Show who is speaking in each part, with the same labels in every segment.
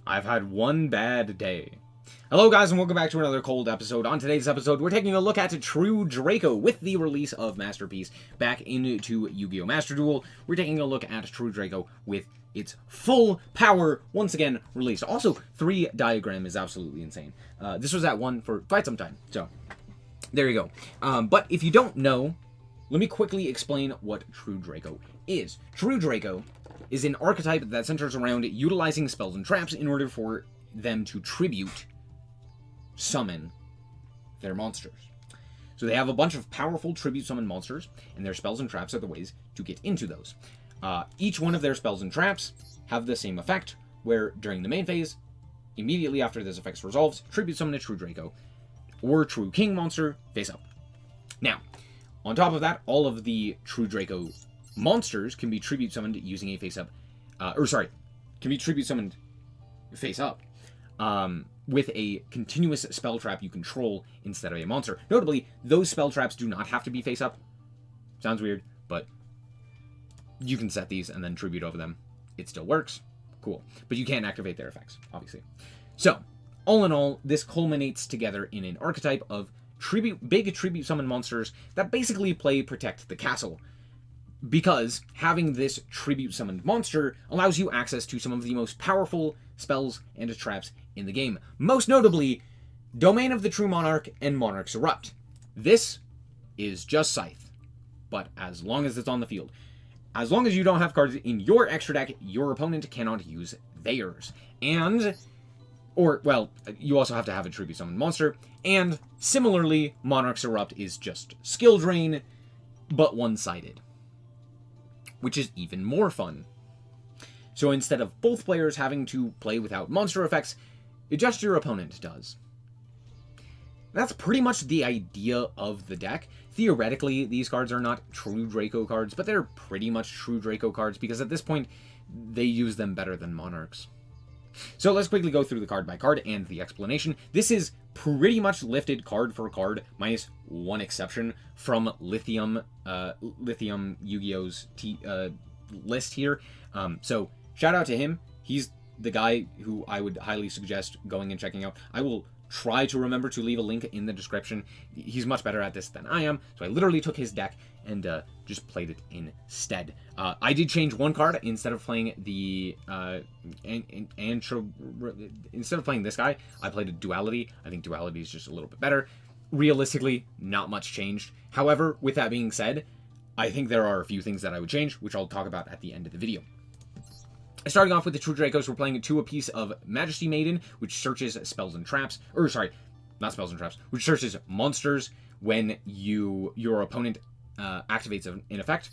Speaker 1: I've had one bad day. Hello guys and welcome back to another cold episode. On today's episode, we're taking a look at True Draco with the release of Masterpiece back into Yu-Gi-Oh! Master Duel. We're taking a look at True Draco with its full power once again released. Also, 3 diagram is absolutely insane. This was at 1 for quite some time, so there you go. But if you don't know, let me quickly explain what True Draco is. True Draco is an archetype that centers around utilizing spells and traps in order for them to tribute summon their monsters. So they have a bunch of powerful tribute summon monsters, and their spells and traps are the ways to get into those. Each one of their spells and traps have the same effect, where during the main phase, immediately after this effect resolves, tribute summon a True Draco or True King monster face up. Now, on top of that, all of the True Draco monsters can be tribute summoned using a face up, can be tribute summoned face up with a continuous spell trap you control instead of a monster. Notably, those spell traps do not have to be face up. Sounds weird, but you can set these and then tribute over them. It still works. Cool. But you can't activate their effects, obviously. So, all in all, this culminates together in an archetype of big tribute summon monsters that basically play Protect the Castle. Because having this tribute summoned monster allows you access to some of the most powerful spells and traps in the game. Most notably, Domain of the True Monarch and Monarch's Erupt. This is just Scythe, but as long as it's on the field. As long as you don't have cards in your extra deck, your opponent cannot use theirs. You also have to have a tribute summon monster. And similarly, Monarch's Erupt is just skill drain, but one-sided, which is even more fun. So instead of both players having to play without monster effects, just your opponent does. That's pretty much the idea of the deck. Theoretically, these cards are not true Draco cards, but they're pretty much true Draco cards because at this point, they use them better than Monarchs. So let's quickly go through the card by card and the explanation. This is pretty much lifted card for card, minus one exception from Lithium Yu-Gi-Oh's list here. So shout out to him. He's the guy who I would highly suggest going and checking out. I will try to remember to leave a link in the description. He's much better at this than I am, so I literally took his deck and just played it instead. I did change one card. Instead of playing the instead of playing this guy, I played a Duality. I think Duality is just a little bit better. Realistically, not much changed. However, with that being said, I think there are a few things that I would change, which I'll talk about at the end of the video. Starting off with the True Dracos, we're playing 2 apiece of Majesty Maiden, which searches spells and traps. Not spells and traps, which searches monsters when your opponent activates an effect.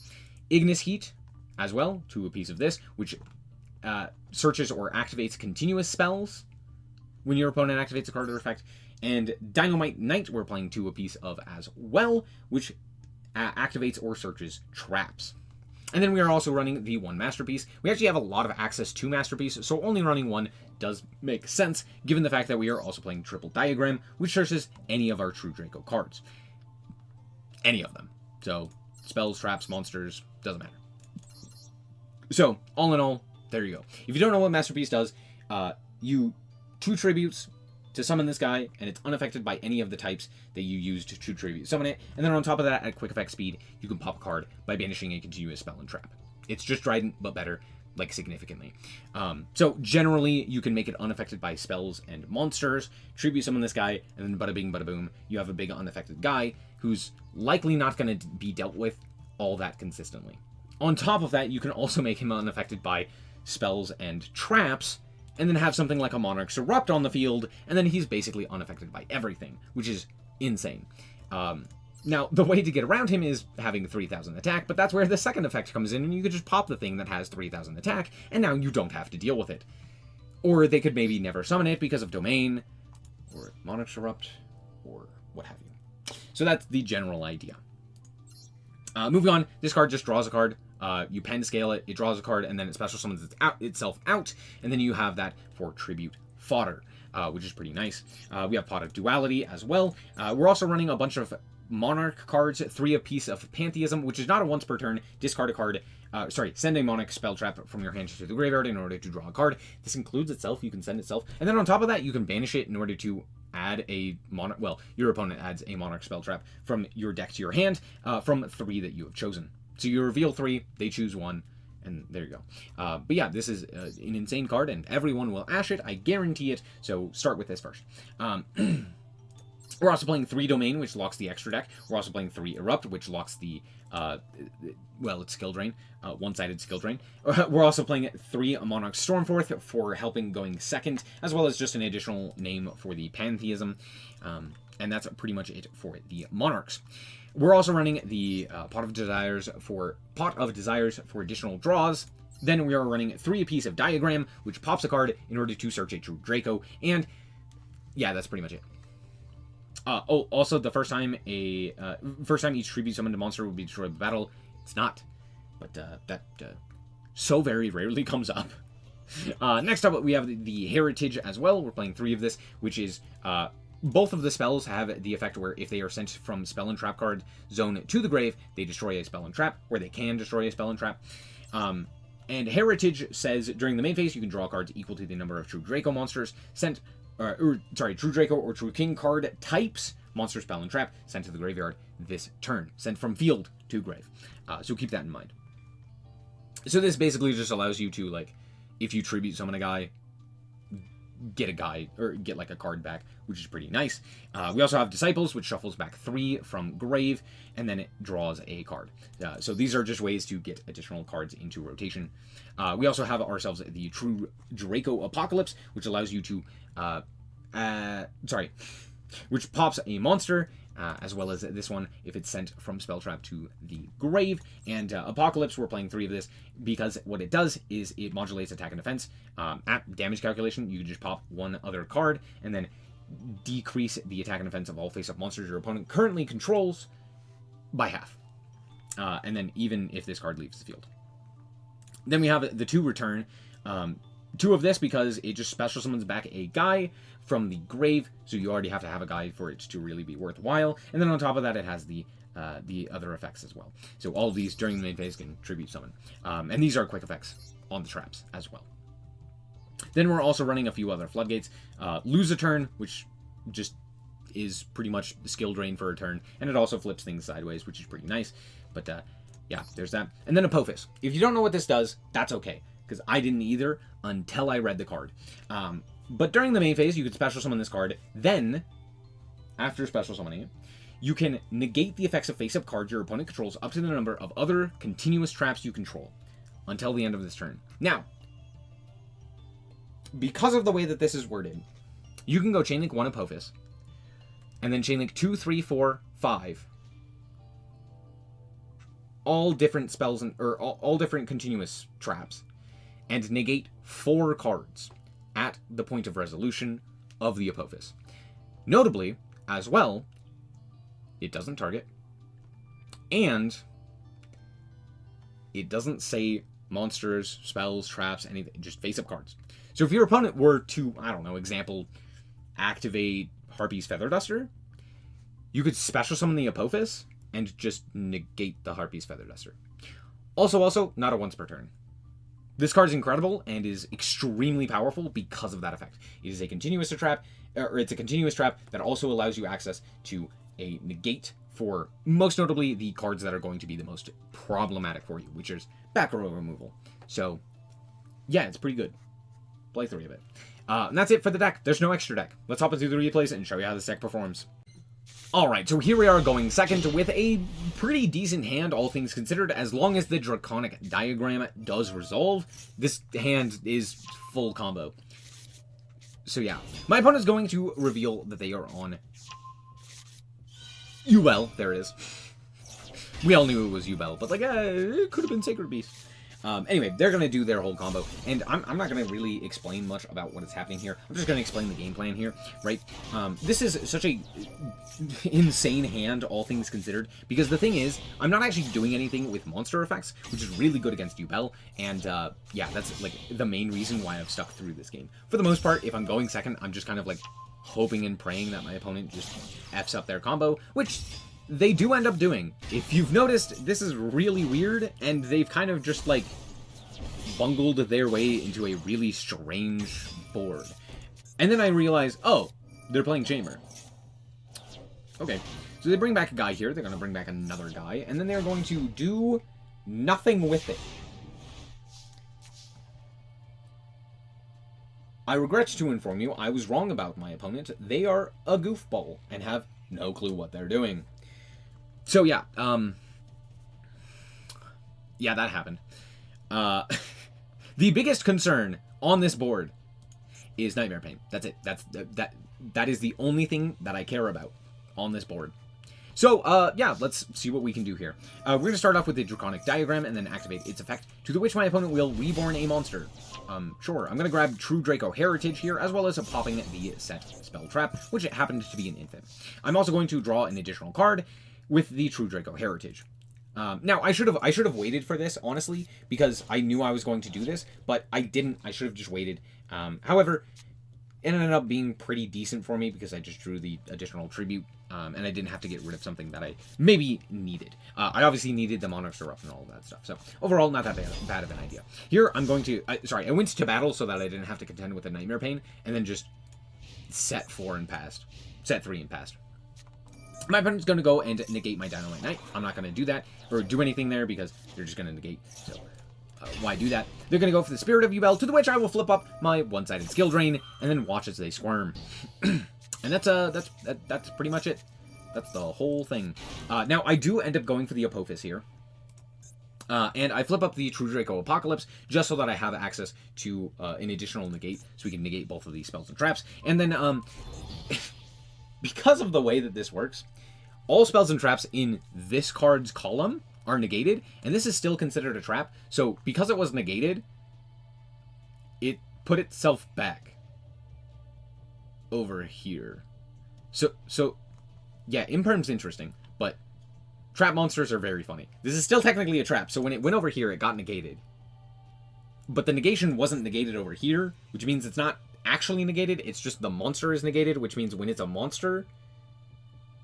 Speaker 1: Ignis Heat, as well, 2 apiece of this, which searches or activates continuous spells when your opponent activates a card or effect. And Dynamite Knight, we're playing 2 apiece of as well, which activates or searches traps. And then we are also running the 1 Masterpiece. We actually have a lot of access to Masterpiece, so only running 1 does make sense, given the fact that we are also playing Triple Diagram, which searches any of our True Draco cards. Any of them. So, spells, traps, monsters, doesn't matter. So, all in all, there you go. If you don't know what Masterpiece does, you 2 tributes to summon this guy, and it's unaffected by any of the types that you used to tribute summon it. And then on top of that, at quick effect speed, you can pop a card by banishing a continuous spell and trap. It's just Trident, but better, like significantly. So generally, you can make it unaffected by spells and monsters, tribute summon this guy, and then bada bing, bada boom, you have a big unaffected guy who's likely not going to be dealt with all that consistently. On top of that, you can also make him unaffected by spells and traps, and then have something like a Monarch's Erupt on the field, and then he's basically unaffected by everything, which is insane. Now, the way to get around him is having 3,000 attack, but that's where the second effect comes in, and you could just pop the thing that has 3,000 attack, and now you don't have to deal with it. Or they could maybe never summon it because of Domain, or Monarch's Erupt, or what have you. So that's the general idea. Moving on, this card just draws a card. You pen scale it, it draws a card, and then it special summons itself out, and then you have that for tribute fodder, which is pretty nice. We have Pot of Duality as well. We're also running a bunch of Monarch cards, 3 apiece of Pantheism, which is not a once per turn. Discard a card. Send a Monarch spell trap from your hand to the graveyard in order to draw a card. This includes itself. You can send itself. And then on top of that, you can banish it in order to add a Monarch. Well, your opponent adds a Monarch spell trap from your deck to your hand from 3 that you have chosen. So you reveal 3, they choose 1, and there you go. But yeah, this is an insane card, and everyone will ash it. I guarantee it. So start with this first. We're also playing 3 Domain, which locks the extra deck. We're also playing 3 Erupt, which locks the, it's Skill Drain, one-sided Skill Drain. We're also playing 3 Monarch Stormforth for helping going second, as well as just an additional name for the Pantheism. And that's pretty much it for the Monarchs. We're also running the Pot of Desires for additional draws. Then we are running 3 apiece of Diagram, which pops a card in order to search a true Draco. And yeah, that's pretty much it. Also, the first time each tribute summoned monster will be destroyed by battle. It's not, but that so very rarely comes up. Next up, we have the Heritage as well. We're playing 3 of this, which is both of the spells have the effect where if they are sent from spell and trap card zone to the grave, they destroy a spell and trap, or they can destroy a spell and trap. And Heritage says during the main phase, you can draw cards equal to the number of true Draco monsters sent. True Draco or True King card types, monster, spell, and trap, sent to the graveyard this turn. Sent from field to grave. So keep that in mind. So this basically just allows you to, like, if you tribute summon a guy, get like a card back, which is pretty nice. We also have Disciples, which shuffles back 3 from grave, and then it draws a card. So these are just ways to get additional cards into rotation. We also have ourselves the True Draco Apocalypse, which allows you to which pops a monster, as well as this one if it's sent from spell trap to the grave. And Apocalypse, we're playing 3 of this because what it does is it modulates attack and defense. At damage calculation, you can just pop 1 other card and then decrease the attack and defense of all face-up monsters your opponent currently controls by half. And then even if this card leaves the field. Then we have the 2 Return. 2 of this because it just special summons back a guy from the grave, so you already have to have a guy for it to really be worthwhile. And then on top of that, it has the other effects as well. So all of these during the main phase can tribute summon. And these are quick effects on the traps as well. Then we're also running a few other floodgates. Lose a turn, which just is pretty much the skill drain for a turn, and it also flips things sideways, which is pretty nice. But yeah, there's that. And then Apophis. If you don't know what this does, that's okay, because I didn't either until I read the card. But during the main phase, you could special summon this card. Then, after special summoning it, you can negate the effects of face-up cards your opponent controls up to the number of other continuous traps you control until the end of this turn. Now, because of the way that this is worded, you can go Chainlink 1 Apophis, and then Chainlink 2, 3, 4, 5. All different spells, or all different continuous traps, and negate 4 cards at the point of resolution of the Apophis. Notably, as well, it doesn't target, and it doesn't say monsters, spells, traps, anything, just face-up cards. So if your opponent were to, I don't know, example, activate Harpy's Feather Duster, you could special summon the Apophis and just negate the Harpy's Feather Duster. Also, not a once per turn. This card is incredible and is extremely powerful because of that effect. It is a continuous trap, or it's a continuous trap that also allows you access to a negate for, most notably, the cards that are going to be the most problematic for you, which is back row removal. So, yeah, it's pretty good. Play 3 of it. And that's it for the deck. There's no extra deck. Let's hop into the replays and show you how this deck performs. Alright, so here we are going second with a pretty decent hand, all things considered. As long as the Draconic Diagram does resolve, this hand is full combo. So yeah, my opponent's going to reveal that they are on Ubel. There it is. We all knew it was Ubel, but like, it could have been Sacred Beast. Anyway, they're going to do their whole combo, and I'm not going to really explain much about what is happening here. I'm just going to explain the game plan here, right? This is such a insane hand, all things considered, because the thing is, I'm not actually doing anything with monster effects, which is really good against Ubel, and yeah, that's like the main reason why I've stuck through this game. For the most part, if I'm going second, I'm just kind of like hoping and praying that my opponent just F's up their combo, which they do end up doing. If you've noticed, this is really weird, and they've kind of just, like, bungled their way into a really strange board. And then I realize, oh, they're playing Chamber. Okay, so they bring back a guy here, they're going to bring back another guy, and then they're going to do nothing with it. I regret to inform you, I was wrong about my opponent. They are a goofball and have no clue what they're doing. So yeah, yeah, that happened. The biggest concern on this board is Nightmare Pain. That's it. That is the only thing that I care about on this board. So, yeah, let's see what we can do here. We're going to start off with the Draconic Diagram and then activate its effect, to which my opponent will reborn a monster. Sure, I'm going to grab True Draco Heritage here, as well as popping the set Spell Trap, which happened to be an infant. I'm also going to draw an additional card with the True Draco Heritage. Now, I should have waited for this, honestly, because I knew I was going to do this, but I didn't. I should have just waited. However, it ended up being pretty decent for me because I just drew the additional tribute, and I didn't have to get rid of something that I maybe needed. I obviously needed the Monarch's Eruption and all of that stuff, so overall, not that bad of an idea. Here, I'm going to... I went to battle so that I didn't have to contend with the Nightmare Pain, and then just set 4 and passed. Set 3 and passed. My opponent's going to go and negate my Dynamite Knight. I'm not going to do that, or do anything there, because they're just going to negate, so... why do that? They're going to go for the Spirit of Ubel, to the which I will flip up my one-sided skill drain, and then watch as they squirm. And that's pretty much it. That's the whole thing. Now, I do end up going for the Apophis here. And I flip up the True Draco Apocalypse, just so that I have access to an additional negate, so we can negate both of these spells and traps. And then, because of the way that this works, all spells and traps in this card's column are negated, and this is still considered a trap. So because it was negated, it put itself back over here. So yeah, Imperm's interesting, but trap monsters are very funny. This is still technically a trap, so when it went over here, it got negated. But the negation wasn't negated over here, which means it's not actually negated, it's just the monster is negated, which means when it's a monster,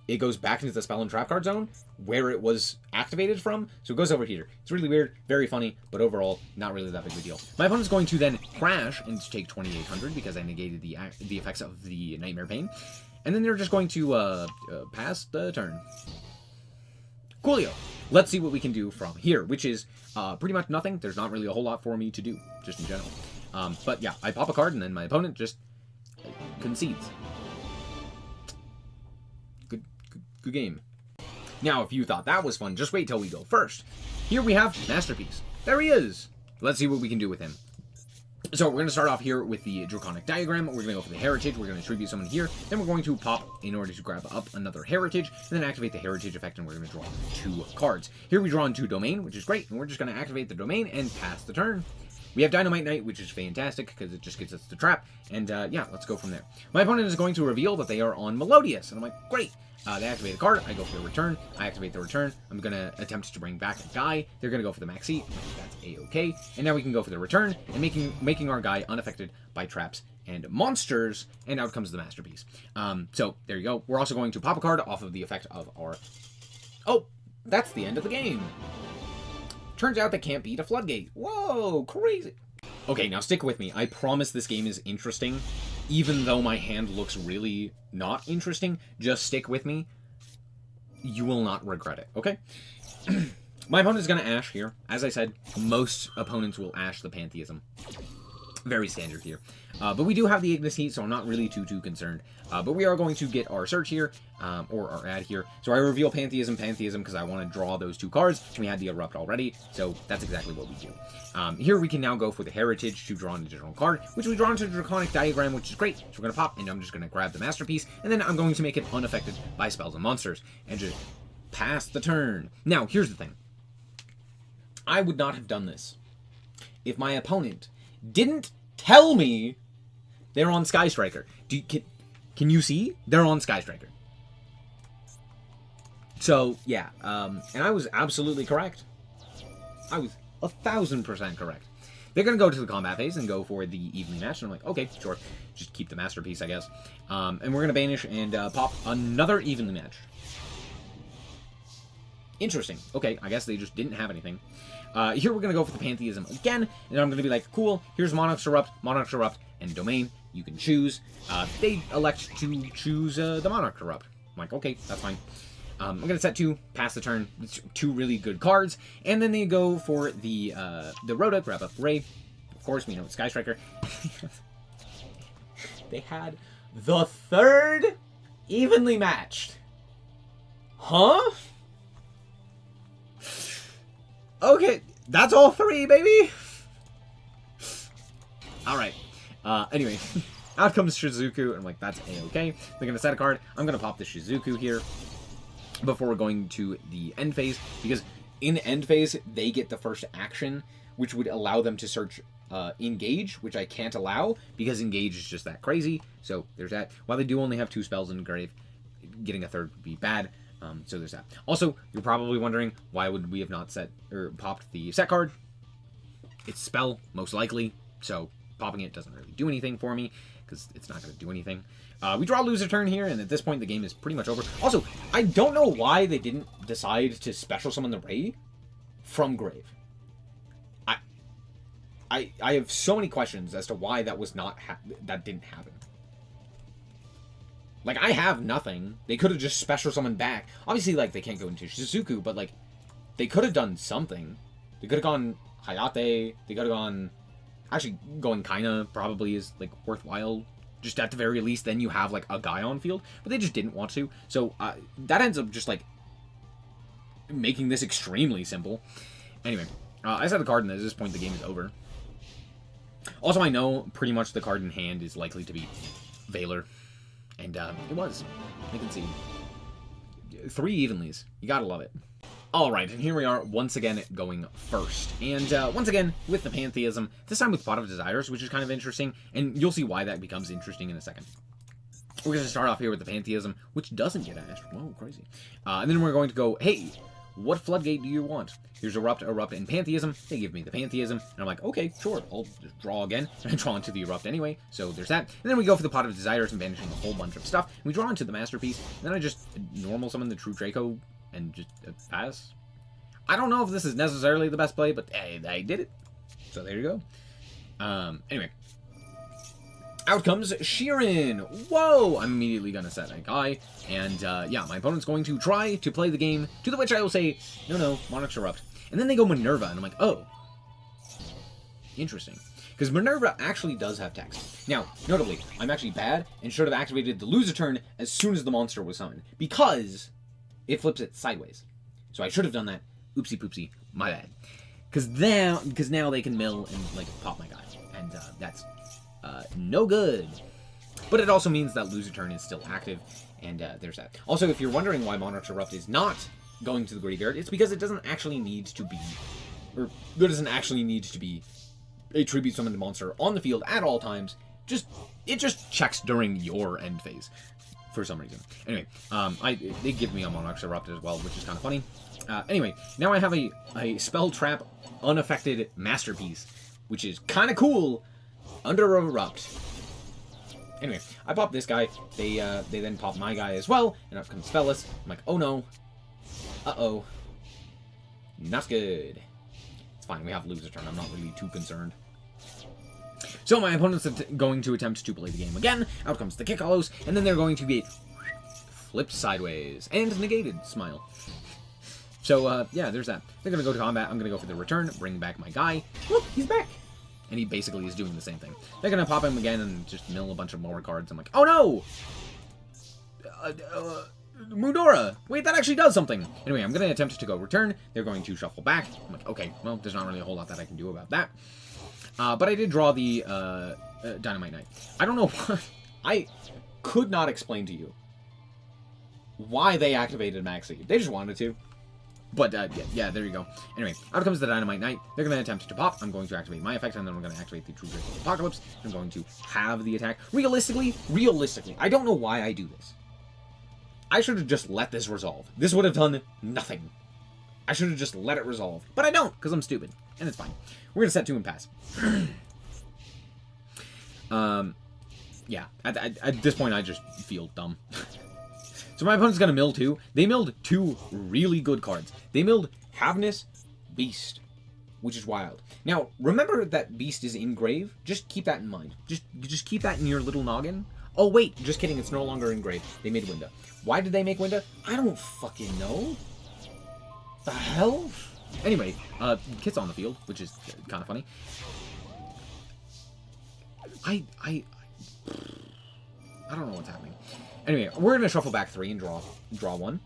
Speaker 1: it goes back into the spell and trap card zone where it was activated from. So it goes over here. It's really weird, very funny, but overall, not really that big of a deal. My opponent's going to then crash and take 2,800 because I negated the effects of the Nightmare Pain. And then they're just going to pass the turn. Coolio. Let's see what we can do from here, which is pretty much nothing. There's not really a whole lot for me to do, just in general. But yeah, I pop a card and then my opponent just concedes. Good game. Now, if you thought that was fun, just wait till we go first. Here we have Masterpiece. There he is. Let's see what we can do with him. So we're going to start off here with the Draconic Diagram. We're going to go for the Heritage. We're going to tribute someone here. Then we're going to pop in order to grab up another Heritage, and then activate the Heritage effect, and we're going to draw 2 cards. Here we draw into Domain, which is great, and we're just going to activate the Domain and pass the turn. We have Dynamite Knight, which is fantastic, because it just gets us the trap, and yeah, let's go from there. My opponent is going to reveal that they are on Melodious, and I'm like, great. They activate the card, I go for the return, I activate the return, I'm going to attempt to bring back a guy, they're going to go for the Maxi, that's A-okay, and now we can go for the return, and making our guy unaffected by traps and monsters, and out comes the Masterpiece. So, there you go. We're also going to pop a card off of the effect of our... Oh, that's the end of the game. Turns out they can't beat a floodgate. Whoa, crazy. Okay, now stick with me. I promise this game is interesting. Even though my hand looks really not interesting, just stick with me. You will not regret it, okay? My opponent is going to Ash here. As I said, most opponents will Ash the Pantheism. Very standard here. But we do have the Ignis Heat, so I'm not really too concerned. But we are going to get our search here, or our ad here. So I reveal Pantheism, because I want to draw those 2 cards, and we had the Erupt already, so that's exactly what we do. Here we can now go for the Heritage to draw an additional card, which we draw into the Draconic Diagram, which is great. So we're going to pop, and I'm just going to grab the Masterpiece, and then I'm going to make it unaffected by spells and monsters, and just pass the turn. Now, here's the thing. I would not have done this if my opponent didn't tell me they're on Sky Striker. Can you see? They're on Sky Striker. So, yeah, and I was absolutely correct. I was 1,000% correct. They're going to go to the combat phase and go for the evenly match, and I'm like, okay, sure, just keep the Masterpiece, I guess. And we're going to banish and pop another evenly match. Interesting. Okay, I guess they just didn't have anything. Here we're going to go for the Pantheism again, and I'm going to be like, cool, here's Monarchs Erupt, and Domain. You can choose. They elect to choose the Monarch Erupt. I'm like, okay, that's fine. I'm going to set 2, pass the turn. It's 2 really good cards, and then they go for the Rhoda, grab up Ray. Of course, we know it's Sky Striker. They had the 3rd evenly matched. Huh? Okay, that's all 3, baby! Alright. Anyway, out comes Shizuku, and I'm like, that's A-okay. They're gonna set a card. I'm gonna pop the Shizuku here before we're going to the end phase, because in end phase, they get the first action, which would allow them to search Engage, which I can't allow, because Engage is just that crazy. So, there's that. While they do only have 2 spells in Grave, getting a 3rd would be bad. So there's that. Also, you're probably wondering, why would we have not set or popped the set card? It's spell, most likely, so popping it doesn't really do anything for me, because it's not going to do anything. We draw lose a turn here, and at this point the game is pretty much over. Also, I don't know why they didn't decide to special summon the Ray from Grave. I have so many questions as to why that was not that didn't happen. Like, I have nothing. They could have just special summoned back. Obviously, like, they can't go into Shizuku, but, like, they could have done something. They could have gone Hayate. They could have gone... Actually, going Kaina probably is, like, worthwhile. Just at the very least, then you have, like, a guy on field. But they just didn't want to. So, that ends up just, like, making this extremely simple. Anyway, I set a card, and at this point, the game is over. Also, I know pretty much the card in hand is likely to be Valor. And it was. You can see. 3 evenlies. You gotta love it. Alright, and here we are once again going first. And once again, with the Pantheism, this time with Pot of Desires, which is kind of interesting, and you'll see why that becomes interesting in a second. We're going to start off here with the Pantheism, which doesn't get Ash. Whoa, crazy. And then we're going to go, hey, what floodgate do you want? Here's Erupt, and Pantheism. They give me the Pantheism, and I'm like, okay, sure, I'll just draw again. And I draw into the Erupt anyway, so there's that. And then we go for the Pot of Desires and banishing a whole bunch of stuff. And we draw into the Masterpiece, and then I just normal summon the True Draco and just pass. I don't know if this is necessarily the best play, but hey, I did it. So there you go. Anyway. Out comes Sheeran! Whoa! I'm immediately gonna set a guy, and yeah, my opponent's going to try to play the game, to the which I will say, no, Monarchs Erupt. And then they go Minerva, and I'm like, oh. Interesting. Because Minerva actually does have text. Now, notably, I'm actually bad, and should have activated the lose a turn as soon as the monster was summoned, because it flips it sideways. So I should have done that. Oopsie poopsie, my bad. Because now they can mill and, like, pop my guy, and that's... no good. But it also means that Loser Turn is still active, and there's that. Also, if you're wondering why Monarchs Erupt is not going to the graveyard, it's because it doesn't actually need to be, or there doesn't actually need to be a tribute summoned monster on the field at all times. It just checks during your end phase for some reason. Anyway, they give me a Monarchs Erupt as well, which is kind of funny. Anyway, now I have a Spell Trap unaffected Masterpiece, which is kind of cool. Under Erupt. Anyway, I pop this guy. They then pop my guy as well, and up comes Fellas. I'm like, oh no. Uh-oh. Not good. It's fine, we have Loser Turn. I'm not really too concerned. So my opponent's going to attempt to play the game again. Out comes the Kick Hollows, and then they're going to be flipped sideways. And negated. Smile. So, yeah, there's that. They're going to go to combat. I'm going to go for the return, bring back my guy. Look, he's back. And he basically is doing the same thing. They're going to pop him again and just mill a bunch of more cards. I'm like, oh no! Mudora! Wait, that actually does something! Anyway, I'm going to attempt to go return. They're going to shuffle back. I'm like, okay, well, there's not really a whole lot that I can do about that. But I did draw the Dynamite Knight. I don't know why. I could not explain to you why they activated Maxi. They just wanted to. But, yeah, there you go. Anyway, out comes the Dynamite Knight. They're going to attempt to pop. I'm going to activate my effect, and then we're going to activate the True Draco Apocalypse. I'm going to have the attack. Realistically, I don't know why I do this. I should have just let this resolve. This would have done nothing. I should have just let it resolve. But I don't, because I'm stupid. And it's fine. We're going to set 2 and pass. Yeah, at this point, I just feel dumb. So my opponent's going to mill too. They milled 2 really good cards. They milled Havness, Beast, which is wild. Now, remember that Beast is in grave? Just keep that in mind. Just keep that in your little noggin. Oh, wait, just kidding. It's no longer in grave. They made Winda. Why did they make Winda? I don't fucking know. The hell? Anyway, Kit's on the field, which is kind of funny. I don't know what's happening. Anyway, we're going to shuffle back 3 and draw 1.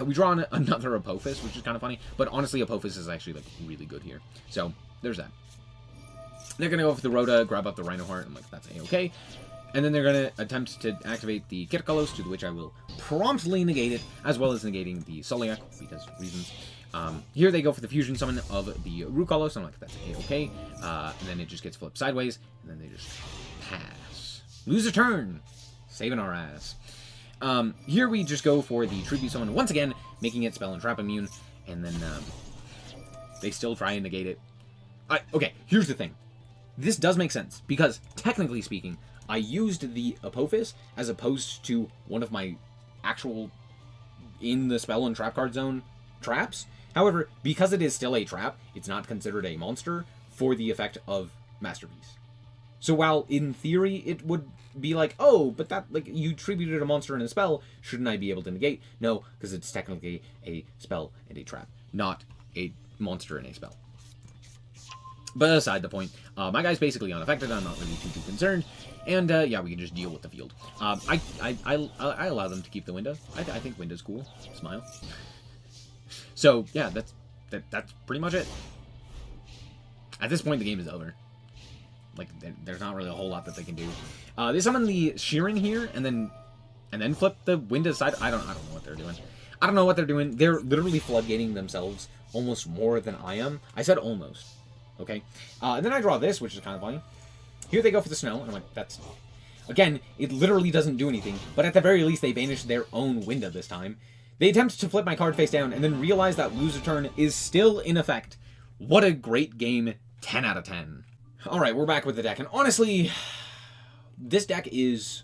Speaker 1: We draw another Apophis, which is kind of funny. But honestly, Apophis is actually, like, really good here. So, there's that. They're going to go for the Rhoda, grab up the Rhinoheart. I'm like, that's A-okay. And then they're going to attempt to activate the Kitakalos, to which I will promptly negate it, as well as negating the SnowiKs, because reasons. Here they go for the Fusion Summon of the Rukalos. I'm like, that's A-okay. And then it just gets flipped sideways, and then they just pass. Lose a turn. Saving our ass. Here we just go for the Tribute Summon once again, making it Spell and Trap immune, and then they still try and negate it. Okay, here's the thing. This does make sense, because technically speaking, I used the Apophis as opposed to one of my actual in the Spell and Trap card zone traps. However, because it is still a trap, it's not considered a monster for the effect of Masterpiece. So while in theory it would be like, oh, but that, like, you tributed a monster in a spell, shouldn't I be able to negate? No, because it's technically a spell and a trap, not a monster in a spell. But aside the point, my guy's basically unaffected. I'm not really too concerned. And, yeah, we can just deal with the field. I allow them to keep the window. I think window's cool. Smile. So, yeah, that's pretty much it. At this point, the game is over. Like, there's not really a whole lot that they can do. They summon the Shearing here, and then flip the window side. I don't know what they're doing. I don't know what they're doing. They're literally floodgating themselves almost more than I am. I said almost. Okay? And then I draw this, which is kind of funny. Here they go for the snow, and I'm like, that's... Again, it literally doesn't do anything, but at the very least, they banished their own window this time. They attempt to flip my card face down, and then realize that Lose a Turn is still in effect. What a great game. 10 out of 10. Alright, we're back with the deck, and honestly, this deck is...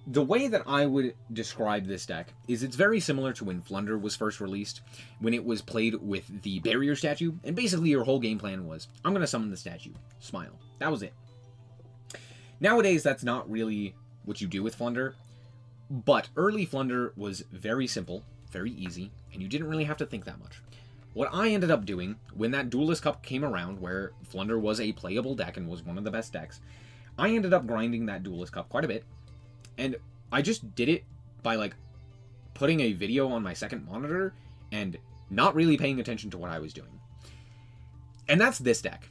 Speaker 1: The way that I would describe this deck is it's very similar to when Flunder was first released, when it was played with the Barrier statue, and basically your whole game plan was, I'm going to summon the statue. Smile. That was it. Nowadays, that's not really what you do with Flunder, but early Flunder was very simple, very easy, and you didn't really have to think that much. What I ended up doing, when that Duelist Cup came around, where Flunder was a playable deck and was one of the best decks, I ended up grinding that Duelist Cup quite a bit, and I just did it by, like, putting a video on my second monitor and not really paying attention to what I was doing. And that's this deck.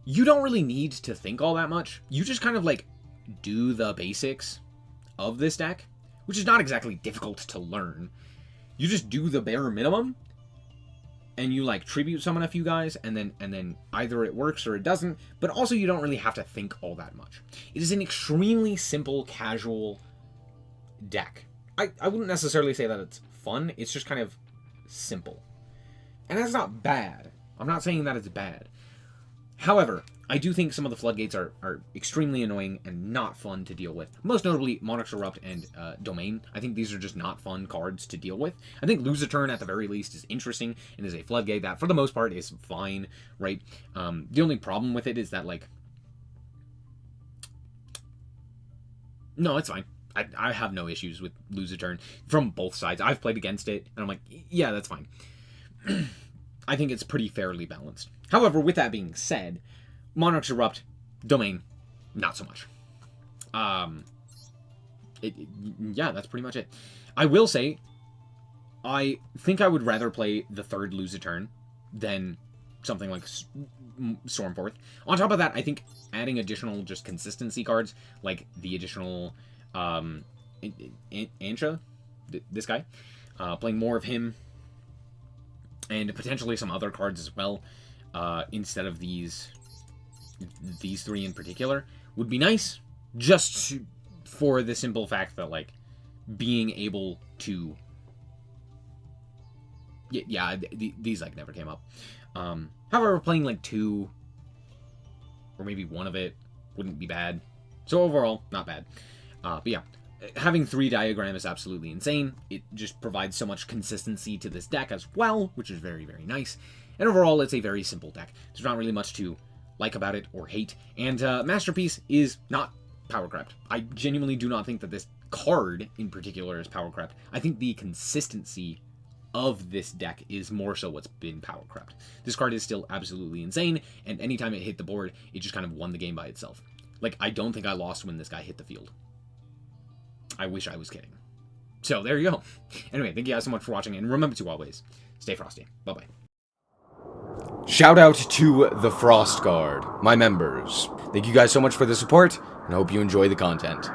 Speaker 1: You don't really need to think all that much. You just kind of, like, do the basics of this deck, which is not exactly difficult to learn. You just do the bare minimum, and you, like, tribute summon a few guys, and then either it works or it doesn't, but also you don't really have to think all that much. It is an extremely simple, casual deck. I wouldn't necessarily say that it's fun, it's just kind of simple. And that's not bad. I'm not saying that it's bad. However, I do think some of the floodgates are extremely annoying and not fun to deal with. Most notably, Monarch's Erupt and Domain. I think these are just not fun cards to deal with. I think Lose a Turn, at the very least, is interesting and is a floodgate that, for the most part, is fine, right? The only problem with it is that, like... No, it's fine. I have no issues with Lose a Turn from both sides. I've played against it, and I'm like, yeah, that's fine. I think it's pretty fairly balanced. However, with that being said, Monarch's Erupt, Domain, not so much. Yeah, that's pretty much it. I will say, I think I would rather play the third Lose a Turn than something like Stormforth. On top of that, I think adding additional just consistency cards, like the additional Ansha, this guy, playing more of him, and potentially some other cards as well, instead of these three in particular, would be nice, just for the simple fact that, like, being able to... Yeah, these, like, never came up. However, playing, like, two, or maybe one of it, wouldn't be bad. So overall, not bad. But yeah, having 3 diagram is absolutely insane. It just provides so much consistency to this deck as well, which is very, very nice. And overall, it's a very simple deck. There's not really much to like about it or hate. And Masterpiece is not power crept. I genuinely do not think that this card in particular is power crept. I think the consistency of this deck is more so what's been power crept. This card is still absolutely insane, and anytime it hit the board, it just kind of won the game by itself. Like, I don't think I lost when this guy hit the field. I wish I was kidding. So, there you go. Anyway, thank you guys so much for watching, and remember to always stay frosty. Bye-bye. Shout out to the Frost Guard, my members. Thank you guys so much for the support, and I hope you enjoy the content.